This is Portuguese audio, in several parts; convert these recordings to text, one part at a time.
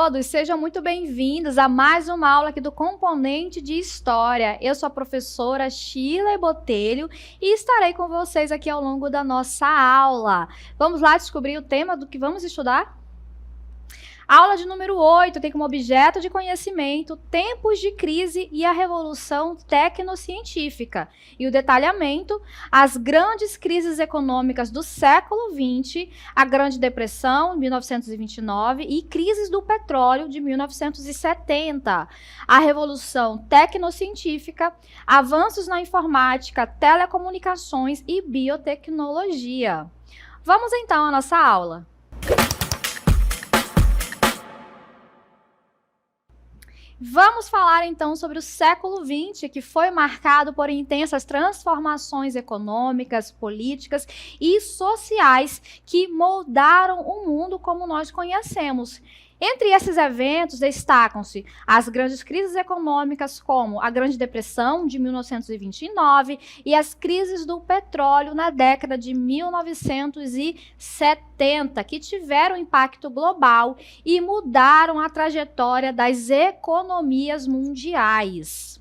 todos, sejam muito bem-vindos a mais uma aula aqui do Componente de História. Eu sou a professora Sheila Botelho e estarei com vocês aqui ao longo da nossa aula. Vamos lá descobrir o tema do que vamos estudar? Aula de número 8 tem como objeto de conhecimento tempos de crise e a revolução tecnocientífica. E o detalhamento, as grandes crises econômicas do século XX, a Grande Depressão, 1929, e crises do petróleo, de 1970. A revolução tecnocientífica, avanços na informática, telecomunicações e biotecnologia. Vamos então à nossa aula. Vamos falar então sobre o século XX, que foi marcado por intensas transformações econômicas, políticas e sociais que moldaram o mundo como nós conhecemos. Entre esses eventos destacam-se as grandes crises econômicas, como a Grande Depressão, de 1929, e as crises do petróleo na década de 1970, que tiveram impacto global e mudaram a trajetória das economias mundiais.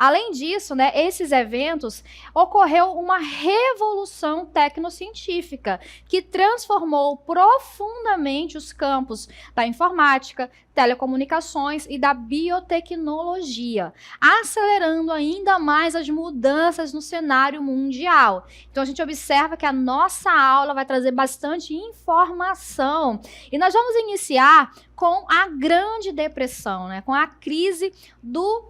Além disso, esses eventos, ocorreu uma revolução tecnocientífica que transformou profundamente os campos da informática, telecomunicações e da biotecnologia, acelerando ainda mais as mudanças no cenário mundial. Então, a gente observa que a nossa aula vai trazer bastante informação. E nós vamos iniciar com a Grande Depressão, com a crise do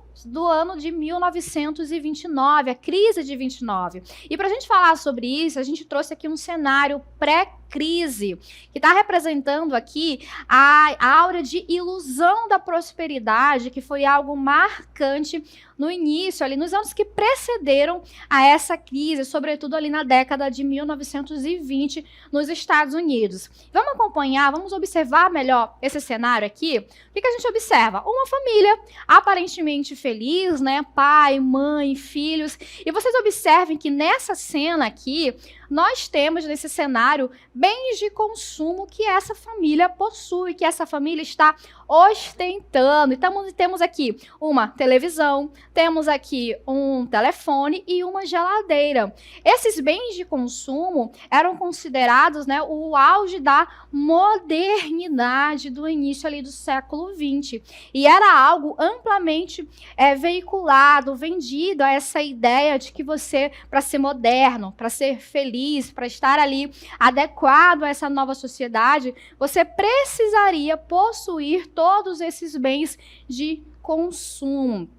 ano de 1929, a crise de 29. E para a gente falar sobre isso, a gente trouxe aqui um cenário pré-crise, que está representando aqui a áurea de ilusão da prosperidade, que foi algo marcante no início, ali nos anos que precederam a essa crise, sobretudo ali na década de 1920 nos Estados Unidos. Vamos acompanhar, vamos observar melhor esse cenário aqui. O que a gente observa? Uma família aparentemente feliz, pai, mãe, filhos. E vocês observem que nessa cena aqui, nós temos nesse cenário bens de consumo que essa família possui, que essa família está ostentando. Então, temos aqui uma televisão, temos aqui um telefone e uma geladeira. Esses bens de consumo eram considerados o auge da modernidade do início ali do século XX. E era algo amplamente veiculado, vendido a essa ideia de que você, para ser moderno, para ser feliz, para estar ali adequado a essa nova sociedade, você precisaria possuir todos esses bens de consumo.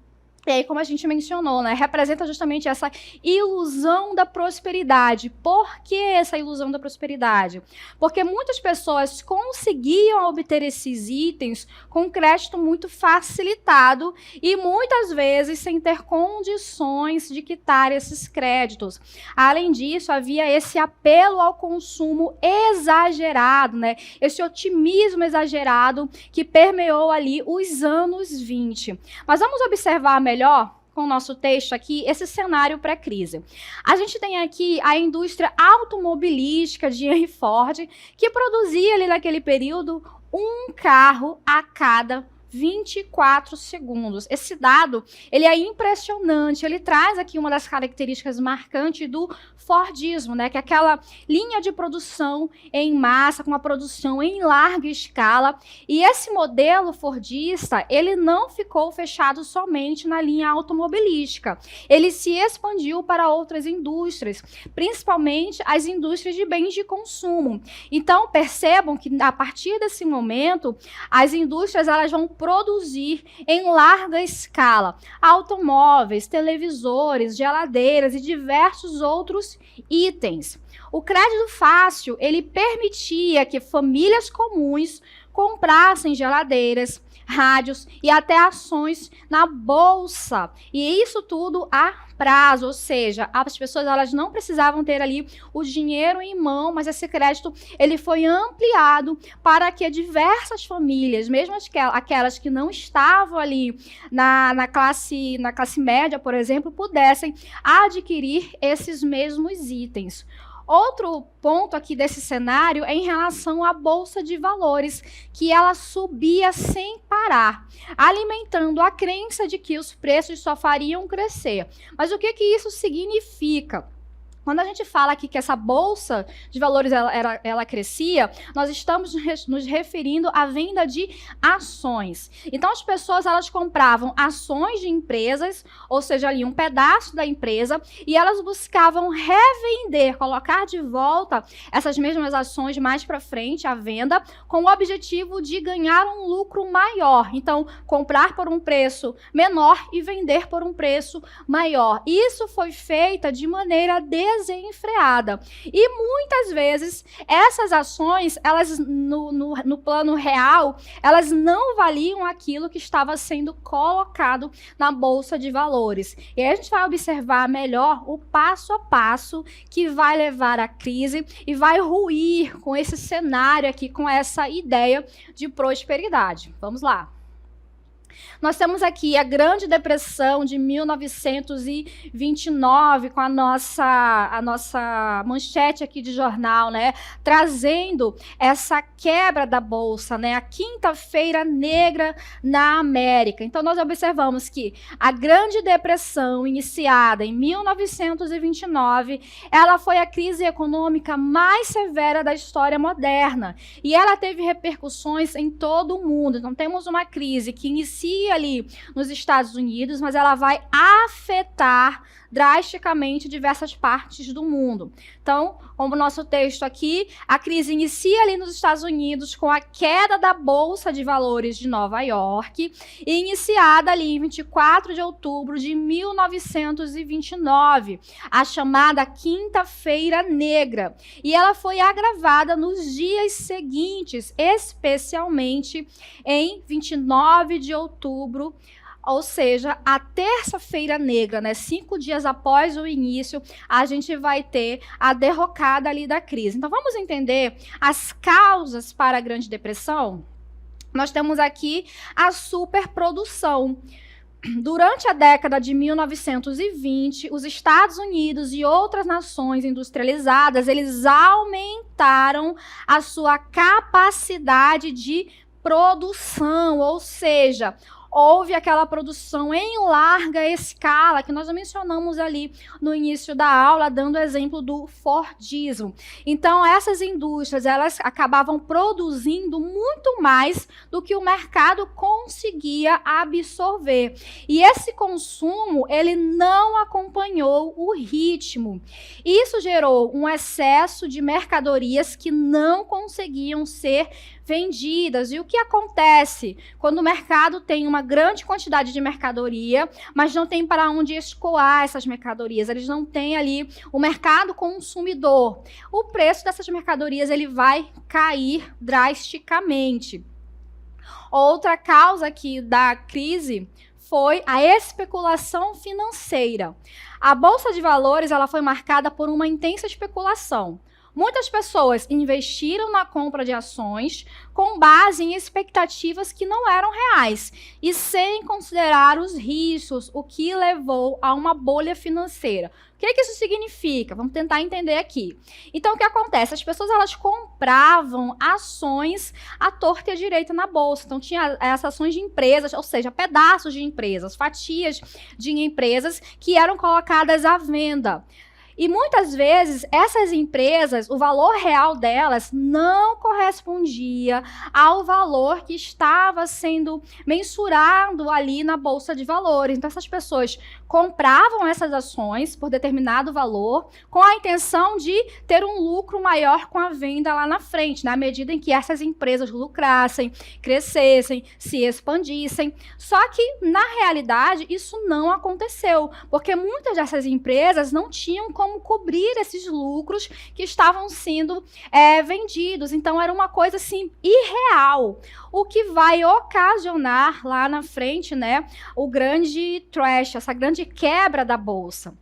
E aí, como a gente mencionou, representa justamente essa ilusão da prosperidade. Por que essa ilusão da prosperidade? Porque muitas pessoas conseguiam obter esses itens com crédito muito facilitado e muitas vezes sem ter condições de quitar esses créditos. Além disso, havia esse apelo ao consumo exagerado, esse otimismo exagerado que permeou ali os anos 20. Mas vamos observar melhor com o nosso texto aqui, esse cenário pré-crise. A gente tem aqui a indústria automobilística de Henry Ford, que produzia ali naquele período um carro a cada 24 segundos. Esse dado, ele é impressionante, ele traz aqui uma das características marcantes do Fordismo, que é aquela linha de produção em massa, com uma produção em larga escala, e esse modelo fordista, ele não ficou fechado somente na linha automobilística, ele se expandiu para outras indústrias, principalmente as indústrias de bens de consumo. Então, percebam que a partir desse momento, as indústrias elas vão produzir em larga escala automóveis, televisores, geladeiras e diversos outros itens. O crédito fácil, ele permitia que famílias comuns comprassem geladeiras, rádios e até ações na bolsa. E isso tudo a prazo, ou seja, as pessoas elas não precisavam ter ali o dinheiro em mão, mas esse crédito ele foi ampliado para que diversas famílias, mesmo aquelas que não estavam ali na classe média, por exemplo, pudessem adquirir esses mesmos itens. Outro ponto aqui desse cenário é em relação à Bolsa de Valores, que ela subia sem parar, alimentando a crença de que os preços só fariam crescer. Mas o que isso significa? Quando a gente fala aqui que essa bolsa de valores ela crescia, nós estamos nos referindo à venda de ações. Então, as pessoas elas compravam ações de empresas, ou seja, ali um pedaço da empresa, e elas buscavam revender, colocar de volta essas mesmas ações mais para frente à venda, com o objetivo de ganhar um lucro maior. Então, comprar por um preço menor e vender por um preço maior. Isso foi feito de maneira desenfreada. E muitas vezes essas ações, elas no plano real, elas não valiam aquilo que estava sendo colocado na bolsa de valores. E aí a gente vai observar melhor o passo a passo que vai levar à crise e vai ruir com esse cenário aqui, com essa ideia de prosperidade. Vamos lá. Nós temos aqui a Grande Depressão de 1929, com a nossa manchete aqui de jornal, né? Trazendo essa quebra da bolsa, né? A Quinta-feira Negra na América. Então, nós observamos que a Grande Depressão, iniciada em 1929, ela foi a crise econômica mais severa da história moderna. E ela teve repercussões em todo o mundo. Então, temos uma crise que inicia ali nos Estados Unidos, mas ela vai afetar drasticamente diversas partes do mundo. Então, como o nosso texto aqui, a crise inicia ali nos Estados Unidos com a queda da Bolsa de Valores de Nova York, e iniciada ali em 24 de outubro de 1929, a chamada Quinta-feira Negra. E ela foi agravada nos dias seguintes, especialmente em 29 de outubro, ou seja, a Terça-feira Negra, né? 5 dias após o início, a gente vai ter a derrocada ali da crise. Então, vamos entender as causas para a Grande Depressão? Nós temos aqui a superprodução. Durante a década de 1920, os Estados Unidos e outras nações industrializadas, eles aumentaram a sua capacidade de produção, ou seja, houve aquela produção em larga escala, que nós mencionamos ali no início da aula, dando exemplo do Fordismo. Então, essas indústrias, elas acabavam produzindo muito mais do que o mercado conseguia absorver. E esse consumo, ele não acompanhou o ritmo. Isso gerou um excesso de mercadorias que não conseguiam ser vendidas. E o que acontece quando o mercado tem uma grande quantidade de mercadoria, mas não tem para onde escoar essas mercadorias? Eles não têm ali o mercado consumidor. O preço dessas mercadorias ele vai cair drasticamente. Outra causa aqui da crise foi a especulação financeira. A Bolsa de Valores ela foi marcada por uma intensa especulação. Muitas pessoas investiram na compra de ações com base em expectativas que não eram reais e sem considerar os riscos, o que levou a uma bolha financeira. O que isso significa? Vamos tentar entender aqui. Então, o que acontece? As pessoas elas compravam ações à torta e à direita na bolsa. Então, tinha essas ações de empresas, ou seja, pedaços de empresas, fatias de empresas que eram colocadas à venda. E muitas vezes essas empresas, o valor real delas não correspondia ao valor que estava sendo mensurado ali na Bolsa de Valores. Então essas pessoas compravam essas ações por determinado valor com a intenção de ter um lucro maior com a venda lá na frente, na medida em que essas empresas lucrassem, crescessem, se expandissem. Só que, na realidade, isso não aconteceu, porque muitas dessas empresas não tinham como cobrir esses lucros que estavam sendo vendidos. Então, era uma coisa, assim, irreal, o que vai ocasionar lá na frente, né, o grande crash, essa grande quebra da Bolsa.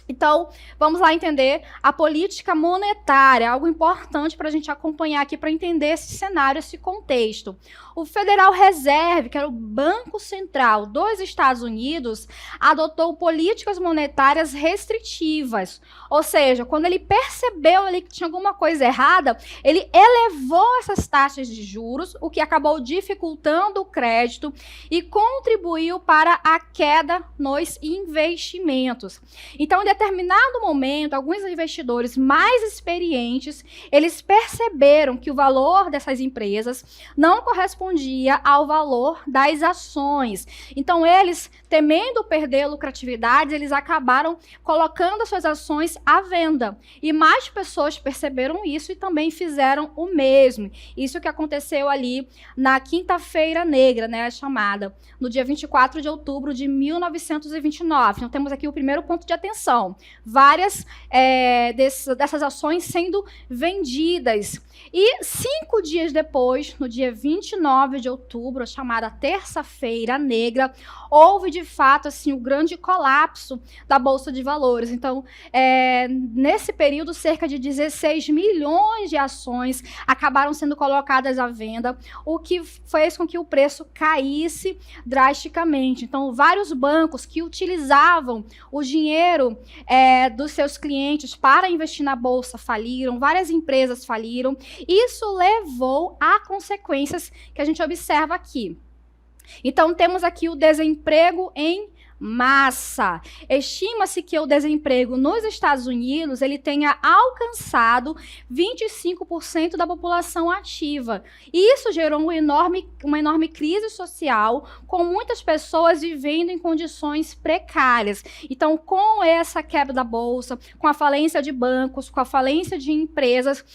Então, vamos lá entender a política monetária, algo importante para a gente acompanhar aqui para entender esse cenário, esse contexto. O Federal Reserve, que era o Banco Central dos Estados Unidos, adotou políticas monetárias restritivas. Ou seja, quando ele percebeu ali que tinha alguma coisa errada, ele elevou essas taxas de juros, o que acabou dificultando o crédito e contribuiu para a queda nos investimentos. Então, em determinado momento, alguns investidores mais experientes, eles perceberam que o valor dessas empresas não correspondia ao valor das ações. Então, eles, temendo perder lucratividade, eles acabaram colocando as suas ações à venda. E mais pessoas perceberam isso e também fizeram o mesmo. Isso que aconteceu ali na Quinta-feira Negra, né, chamada, no dia 24 de outubro de 1929. Então, temos aqui o primeiro ponto de atenção. Várias dessas ações sendo vendidas. E 5 dias depois, no dia 29 de outubro, a chamada Terça-feira Negra, houve de fato assim, o grande colapso da Bolsa de Valores. Então, nesse período, cerca de 16 milhões de ações acabaram sendo colocadas à venda, o que fez com que o preço caísse drasticamente. Então, vários bancos que utilizavam o dinheiro dos seus clientes para investir na Bolsa faliram, várias empresas faliram. Isso levou a consequências que a gente observa aqui. Então, temos aqui o desemprego em massa. Estima-se que o desemprego nos Estados Unidos ele tenha alcançado 25% da população ativa. E isso gerou uma enorme crise social, com muitas pessoas vivendo em condições precárias. Então, com essa quebra da bolsa, com a falência de bancos, com a falência de empresas,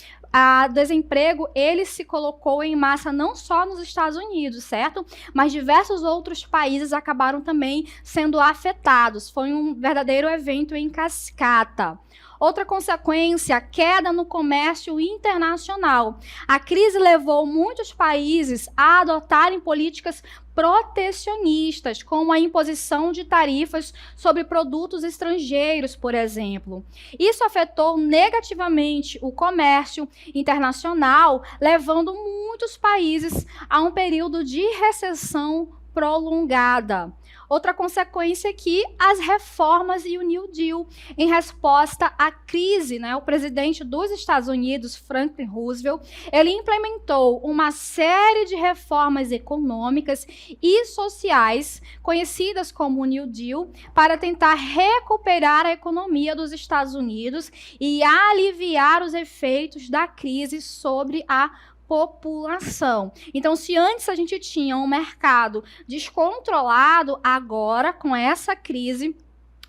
o desemprego, ele se colocou em massa não só nos Estados Unidos, certo? Mas diversos outros países acabaram também sendo afetados. Foi um verdadeiro evento em cascata. Outra consequência, a queda no comércio internacional. A crise levou muitos países a adotarem políticas protecionistas, como a imposição de tarifas sobre produtos estrangeiros, por exemplo. Isso afetou negativamente o comércio internacional, levando muitos países a um período de recessão prolongada. Outra consequência é que as reformas e o New Deal, em resposta à crise, né, o presidente dos Estados Unidos, Franklin Roosevelt, ele implementou uma série de reformas econômicas e sociais, conhecidas como o New Deal, para tentar recuperar a economia dos Estados Unidos e aliviar os efeitos da crise sobre a população. Então, se antes a gente tinha um mercado descontrolado, agora, com essa crise,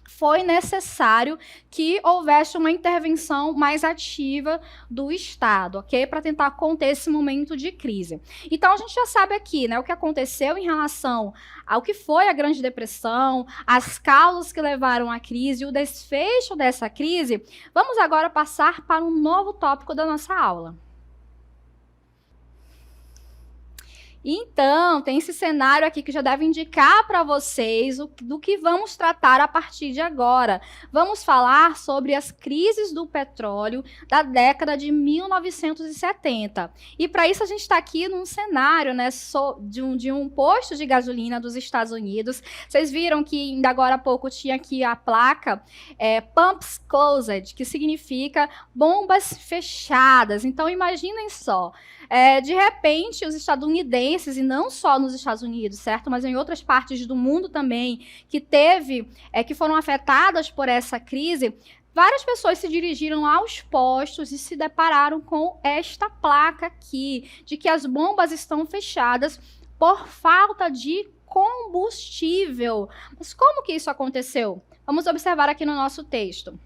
foi necessário que houvesse uma intervenção mais ativa do Estado, ok? Para tentar conter esse momento de crise. Então, a gente já sabe aqui, né, o que aconteceu em relação ao que foi a Grande Depressão, as causas que levaram à crise, o desfecho dessa crise. Vamos agora passar para um novo tópico da nossa aula. Então, tem esse cenário aqui que já deve indicar para vocês do que vamos tratar a partir de agora. Vamos falar sobre as crises do petróleo da década de 1970. E para isso a gente está aqui num cenário, né, de um posto de gasolina dos Estados Unidos. Vocês viram que ainda agora há pouco tinha aqui a placa Pumps Closed, que significa bombas fechadas. Então, imaginem só. De repente, os estadunidenses, e não só nos Estados Unidos, certo? Mas em outras partes do mundo também, que foram afetadas por essa crise, várias pessoas se dirigiram aos postos e se depararam com esta placa aqui, de que as bombas estão fechadas por falta de combustível. Mas como que isso aconteceu? Vamos observar aqui no nosso texto.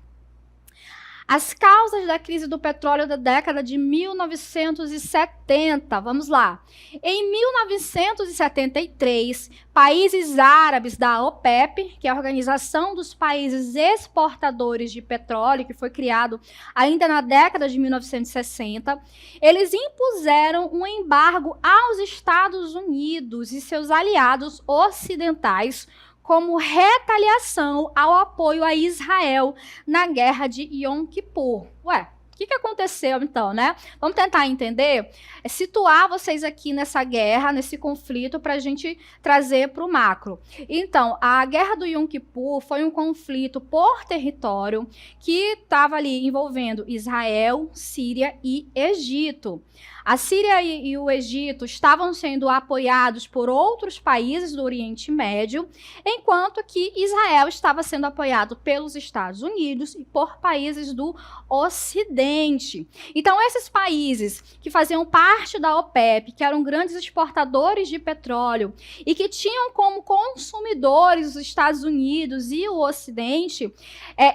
As causas da crise do petróleo da década de 1970. Vamos lá. Em 1973, países árabes da OPEP, que é a Organização dos Países Exportadores de Petróleo, que foi criado ainda na década de 1960, eles impuseram um embargo aos Estados Unidos e seus aliados ocidentais, como retaliação ao apoio a Israel na guerra de Yom Kippur. Ué, o que aconteceu então, né? Vamos tentar entender, situar vocês aqui nessa guerra, nesse conflito, para a gente trazer para o macro. Então, a guerra do Yom Kippur foi um conflito por território que estava ali envolvendo Israel, Síria e Egito. A Síria e o Egito estavam sendo apoiados por outros países do Oriente Médio, enquanto que Israel estava sendo apoiado pelos Estados Unidos e por países do Ocidente. Então, esses países que faziam parte da OPEP, que eram grandes exportadores de petróleo e que tinham como consumidores os Estados Unidos e o Ocidente,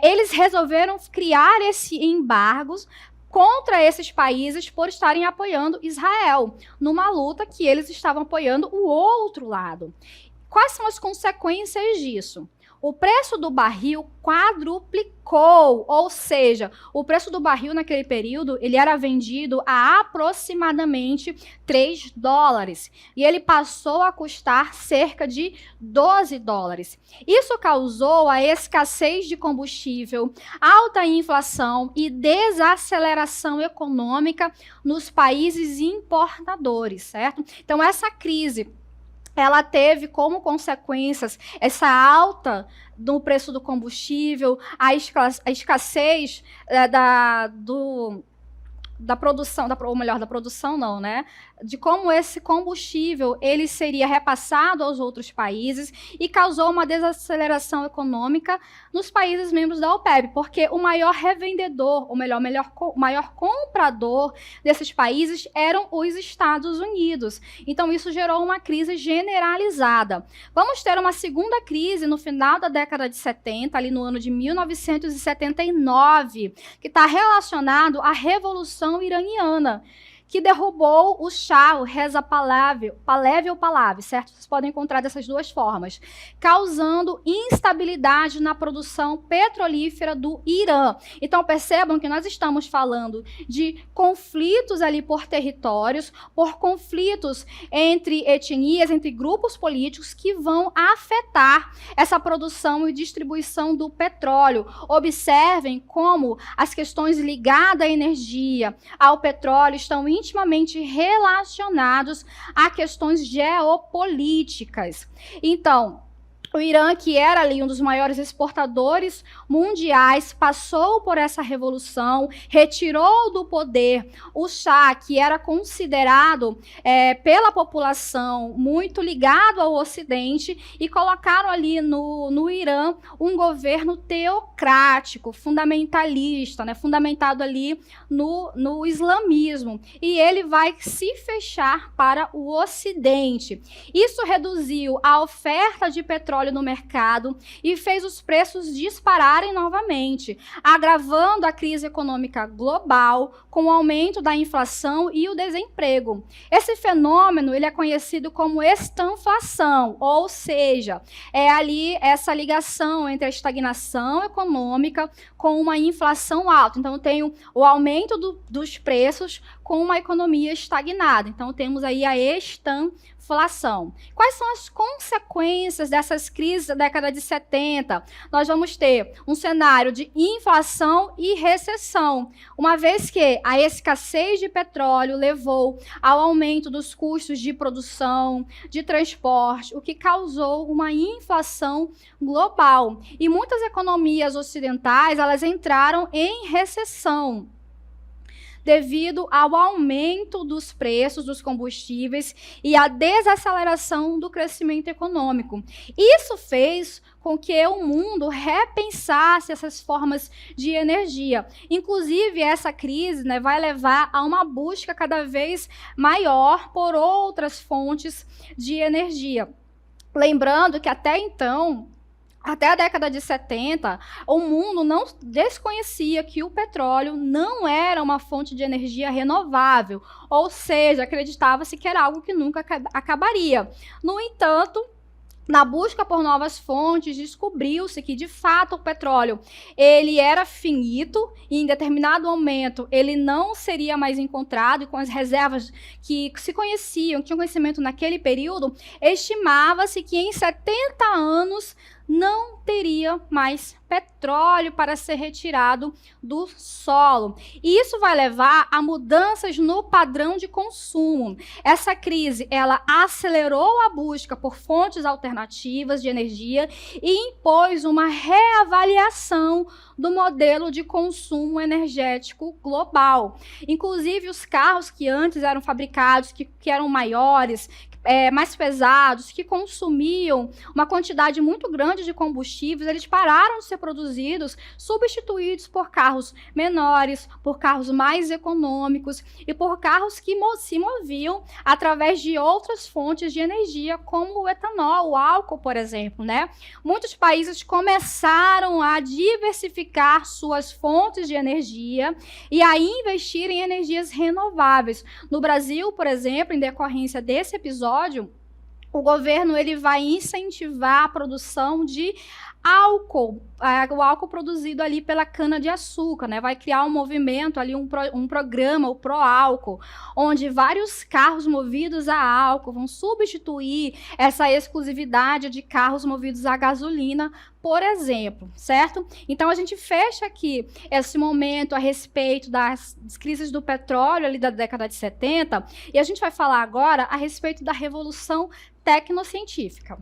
eles resolveram criar esses embargos contra esses países por estarem apoiando Israel, numa luta que eles estavam apoiando o outro lado. Quais são as consequências disso? O preço do barril quadruplicou, ou seja, o preço do barril naquele período, ele era vendido a aproximadamente $3, e ele passou a custar cerca de $12. Isso causou a escassez de combustível, alta inflação e desaceleração econômica nos países importadores, certo? Então, essa crise ela teve como consequências essa alta no preço do combustível, a escassez da produção, ou melhor, da produção não, né? De como esse combustível ele seria repassado aos outros países e causou uma desaceleração econômica nos países membros da OPEP, porque o maior revendedor, ou melhor, o maior comprador desses países eram os Estados Unidos. Então, isso gerou uma crise generalizada. Vamos ter uma segunda crise no final da década de 70, ali no ano de 1979, que está relacionado à Revolução Iraniana, que derrubou o Shah, o Reza Pahlavi, certo? Vocês podem encontrar dessas duas formas, causando instabilidade na produção petrolífera do Irã. Então, percebam que nós estamos falando de conflitos ali por territórios, por conflitos entre etnias, entre grupos políticos que vão afetar essa produção e distribuição do petróleo. Observem como as questões ligadas à energia, ao petróleo, estão intimamente relacionados a questões geopolíticas. Então, o Irã, que era ali um dos maiores exportadores mundiais, passou por essa revolução, retirou do poder o Shah, que era considerado pela população muito ligado ao Ocidente, e colocaram ali no Irã um governo teocrático, fundamentalista, né, fundamentado ali no islamismo. E ele vai se fechar para o Ocidente. Isso reduziu a oferta de petróleo no mercado e fez os preços dispararem novamente, agravando a crise econômica global com o aumento da inflação e o desemprego. Esse fenômeno ele é conhecido como estanflação, ou seja, é ali essa ligação entre a estagnação econômica com uma inflação alta. Então, tem o aumento dos preços com uma economia estagnada. Então, temos aí a estanflação. Quais são as consequências dessas crises da década de 70? Nós vamos ter um cenário de inflação e recessão, uma vez que a escassez de petróleo levou ao aumento dos custos de produção, de transporte, o que causou uma inflação global. E muitas economias ocidentais, elas entraram em recessão devido ao aumento dos preços dos combustíveis e à desaceleração do crescimento econômico. Isso fez com que o mundo repensasse essas formas de energia. Inclusive, essa crise, né, vai levar a uma busca cada vez maior por outras fontes de energia. Lembrando que até então, até a década de 70, o mundo não desconhecia que o petróleo não era uma fonte de energia renovável, ou seja, acreditava-se que era algo que nunca acabaria. No entanto, Na busca por novas fontes, descobriu-se que, de fato, o petróleo ele era finito e, em determinado momento, ele não seria mais encontrado, e com as reservas que se conheciam, que tinham conhecimento naquele período, estimava-se que em 70 anos não teria mais petróleo para ser retirado do solo. E isso vai levar a mudanças no padrão de consumo. Essa crise, ela acelerou a busca por fontes alternativas de energia e impôs uma reavaliação do modelo de consumo energético global. Inclusive, os carros que antes eram fabricados, que eram maiores, mais pesados, que consumiam uma quantidade muito grande de combustíveis, eles pararam de ser produzidos, substituídos por carros menores, por carros mais econômicos e por carros que se moviam através de outras fontes de energia, como o etanol, o álcool, por exemplo, né? Muitos países começaram a diversificar suas fontes de energia e a investir em energias renováveis. No Brasil, por exemplo, em decorrência desse episódio, o governo ele vai incentivar a produção de álcool, o álcool produzido ali pela cana-de-açúcar, né? Vai criar um movimento ali, um programa, o Proálcool, onde vários carros movidos a álcool vão substituir essa exclusividade de carros movidos a gasolina, por exemplo, certo? Então, a gente fecha aqui esse momento a respeito das crises do petróleo ali da década de 70, e a gente vai falar agora a respeito da revolução tecnocientífica.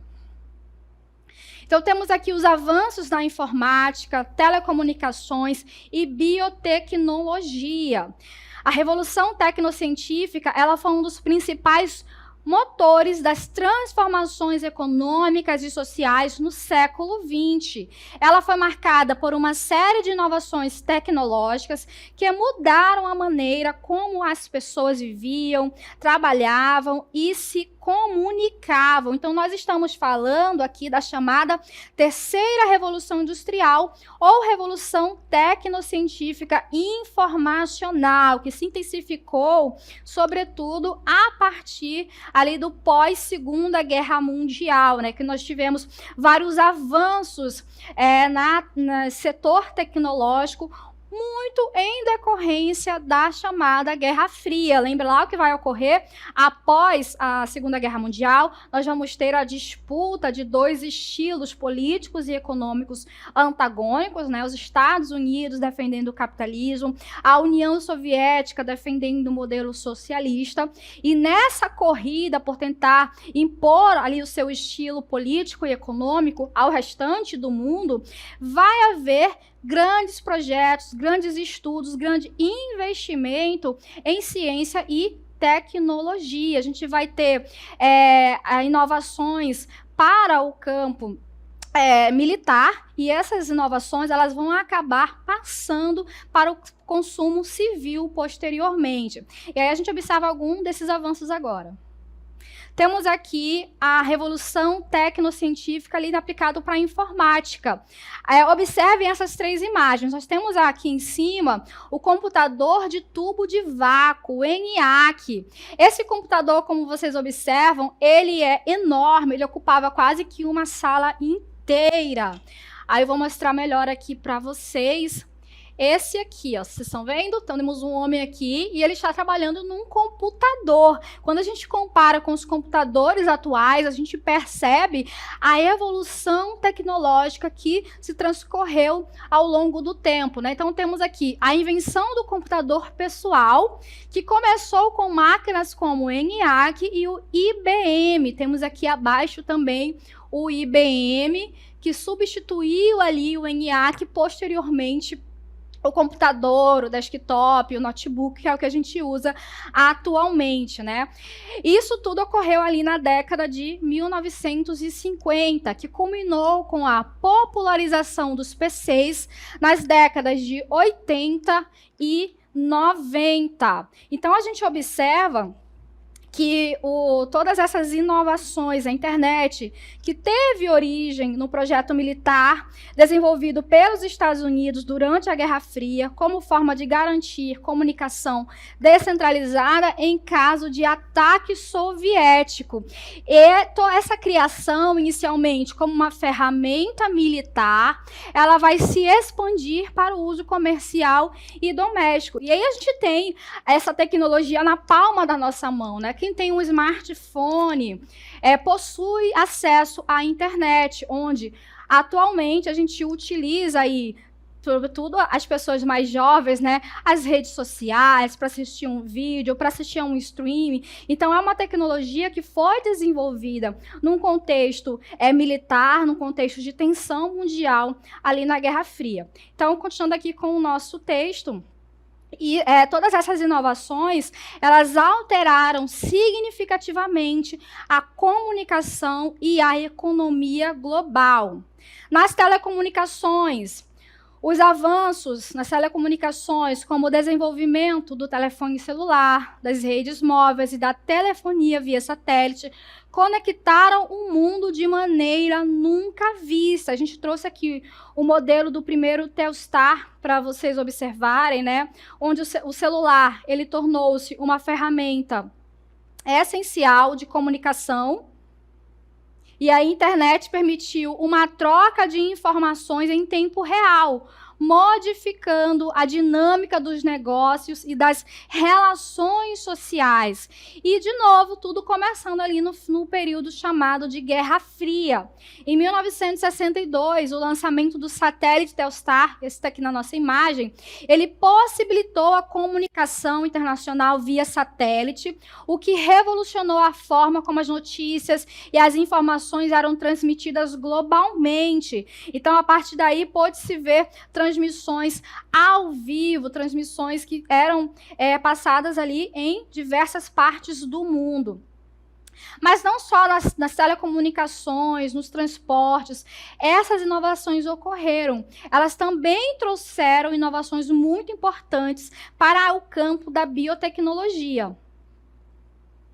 Então, temos aqui os avanços da informática, telecomunicações e biotecnologia. A revolução tecnocientífica, ela foi um dos principais motores das transformações econômicas e sociais no século XX. Ela foi marcada por uma série de inovações tecnológicas que mudaram a maneira como as pessoas viviam, trabalhavam e se comunicavam. Então, nós estamos falando aqui da chamada terceira revolução industrial ou revolução tecnocientífica informacional, que se intensificou, sobretudo, a partir ali do pós-Segunda Guerra Mundial, né, que nós tivemos vários avanços no setor tecnológico, muito em decorrência da chamada Guerra Fria. Lembra lá o que vai ocorrer após a Segunda Guerra Mundial? Nós vamos ter a disputa de dois estilos políticos e econômicos antagônicos, né? Os Estados Unidos defendendo o capitalismo, a União Soviética defendendo o modelo socialista. E nessa corrida por tentar impor ali o seu estilo político e econômico ao restante do mundo, vai haver grandes projetos, grandes estudos, grande investimento em ciência e tecnologia. A gente vai ter inovações para o campo militar, e essas inovações elas vão acabar passando para o consumo civil posteriormente. E aí a gente observa algum desses avanços agora. Temos aqui a revolução tecnocientífica ali aplicada para a informática. Observem essas três imagens. Nós temos aqui em cima o computador de tubo de vácuo, o ENIAC. Esse computador, como vocês observam, ele é enorme, ele ocupava quase que uma sala inteira. Aí eu vou mostrar melhor aqui para vocês. Esse aqui, ó, vocês estão vendo? Então, temos um homem aqui e ele está trabalhando num computador. Quando a gente compara com os computadores atuais, a gente percebe a evolução tecnológica que se transcorreu ao longo do tempo, né? Então, temos aqui a invenção do computador pessoal, que começou com máquinas como o ENIAC e o IBM. Temos aqui abaixo também o IBM, que substituiu ali o ENIAC posteriormente o computador, o desktop, o notebook, que é o que a gente usa atualmente, né? Isso tudo ocorreu ali na década de 1950, que culminou com a popularização dos PCs nas décadas de 80 e 90. Então, a gente observa que todas essas inovações, a internet, que teve origem no projeto militar desenvolvido pelos Estados Unidos durante a Guerra Fria, como forma de garantir comunicação descentralizada em caso de ataque soviético. E essa criação, inicialmente, como uma ferramenta militar, ela vai se expandir para o uso comercial e doméstico. E aí a gente tem essa tecnologia na palma da nossa mão, né? Quem tem um smartphone possui acesso à internet, onde atualmente a gente utiliza aí, sobretudo as pessoas mais jovens, né, as redes sociais para assistir um vídeo, para assistir a um streaming. Então, é uma tecnologia que foi desenvolvida num contexto militar, num contexto de tensão mundial ali na Guerra Fria. Então, continuando aqui com o nosso texto, e todas essas inovações, elas alteraram significativamente a comunicação e a economia global. Nas telecomunicações, os avanços nas telecomunicações, como o desenvolvimento do telefone celular, das redes móveis e da telefonia via satélite, conectaram o mundo de maneira nunca vista. A gente trouxe aqui o modelo do primeiro Telstar para vocês observarem, né? Onde o celular ele tornou-se uma ferramenta essencial de comunicação. E a internet permitiu uma troca de informações em tempo real, modificando a dinâmica dos negócios e das relações sociais. E, de novo, tudo começando ali no período chamado de Guerra Fria. Em 1962, o lançamento do satélite Telstar, esse está aqui na nossa imagem, ele possibilitou a comunicação internacional via satélite, o que revolucionou a forma como as notícias e as informações eram transmitidas globalmente. Então, a partir daí, pôde-se ver transmissões ao vivo, transmissões que eram passadas ali em diversas partes do mundo. Mas não só nas telecomunicações, nos transportes, essas inovações ocorreram. Elas também trouxeram inovações muito importantes para o campo da biotecnologia,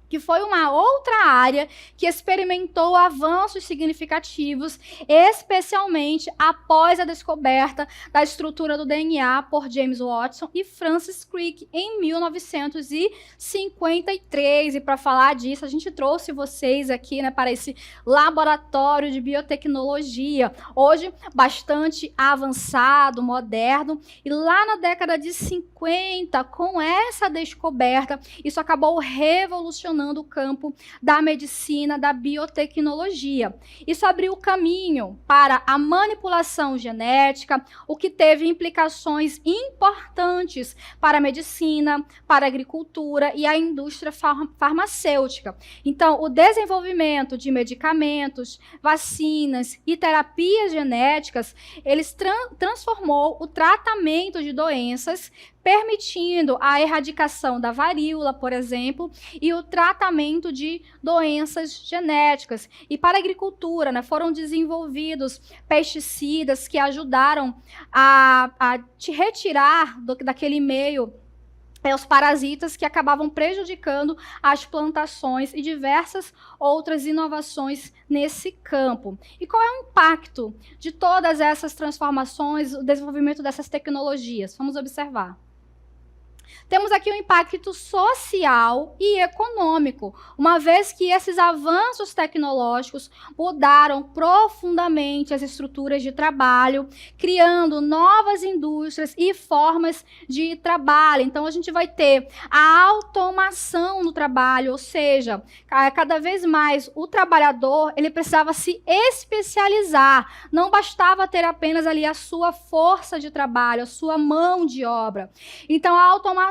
que foi uma outra área que experimentou avanços significativos, especialmente após a descoberta da estrutura do DNA por James Watson e Francis Crick em 1953. E para falar disso, a gente trouxe vocês aqui, né, para esse laboratório de biotecnologia, hoje bastante avançado, moderno. E lá na década de 50, com essa descoberta, isso acabou revolucionando o campo da medicina, da biotecnologia. Isso abriu o caminho para a manipulação genética, o que teve implicações importantes para a medicina, para a agricultura e a indústria farmacêutica. Então, o desenvolvimento de medicamentos, vacinas e terapias genéticas, eles transformou o tratamento de doenças, permitindo a erradicação da varíola, por exemplo, e o tratamento de doenças genéticas. E para a agricultura, né, foram desenvolvidos pesticidas que ajudaram a te retirar daquele meio os parasitas que acabavam prejudicando as plantações e diversas outras inovações nesse campo. E qual é o impacto de todas essas transformações, o desenvolvimento dessas tecnologias? Vamos observar. Temos aqui um impacto social e econômico, uma vez que esses avanços tecnológicos mudaram profundamente as estruturas de trabalho, criando novas indústrias e formas de trabalho. Então, a gente vai ter a automação no trabalho, ou seja, cada vez mais o trabalhador ele precisava se especializar, não bastava ter apenas ali a sua força de trabalho, a sua mão de obra. Então, a automação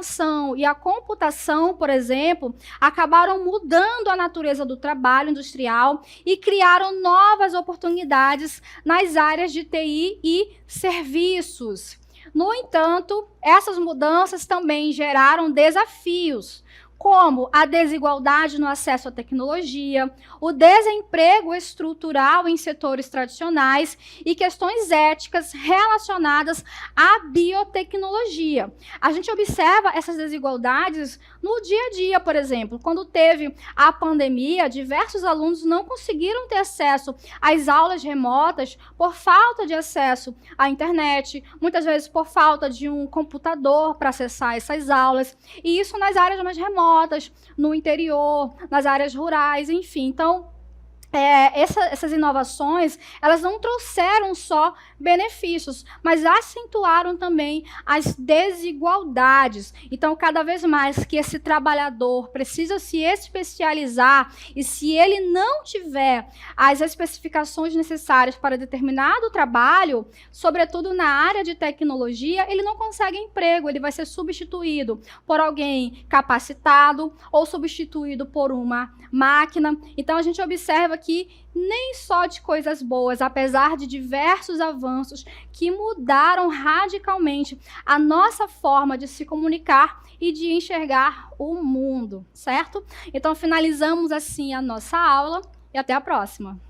e a computação, por exemplo, acabaram mudando a natureza do trabalho industrial e criaram novas oportunidades nas áreas de TI e serviços. No entanto, essas mudanças também geraram desafios, como a desigualdade no acesso à tecnologia, o desemprego estrutural em setores tradicionais e questões éticas relacionadas à biotecnologia. A gente observa essas desigualdades no dia a dia, por exemplo. Quando teve a pandemia, diversos alunos não conseguiram ter acesso às aulas remotas por falta de acesso à internet, muitas vezes por falta de um computador para acessar essas aulas, e isso nas áreas mais remotas, no interior, nas áreas rurais, enfim. Então, essas inovações, elas não trouxeram só benefícios, mas acentuaram também as desigualdades. Então, cada vez mais que esse trabalhador precisa se especializar, e se ele não tiver as especificações necessárias para determinado trabalho, sobretudo na área de tecnologia, ele não consegue emprego, ele vai ser substituído por alguém capacitado ou substituído por uma máquina. Então, a gente observa que nem só de coisas boas, apesar de diversos avanços que mudaram radicalmente a nossa forma de se comunicar e de enxergar o mundo, certo? Então, finalizamos assim a nossa aula e até a próxima.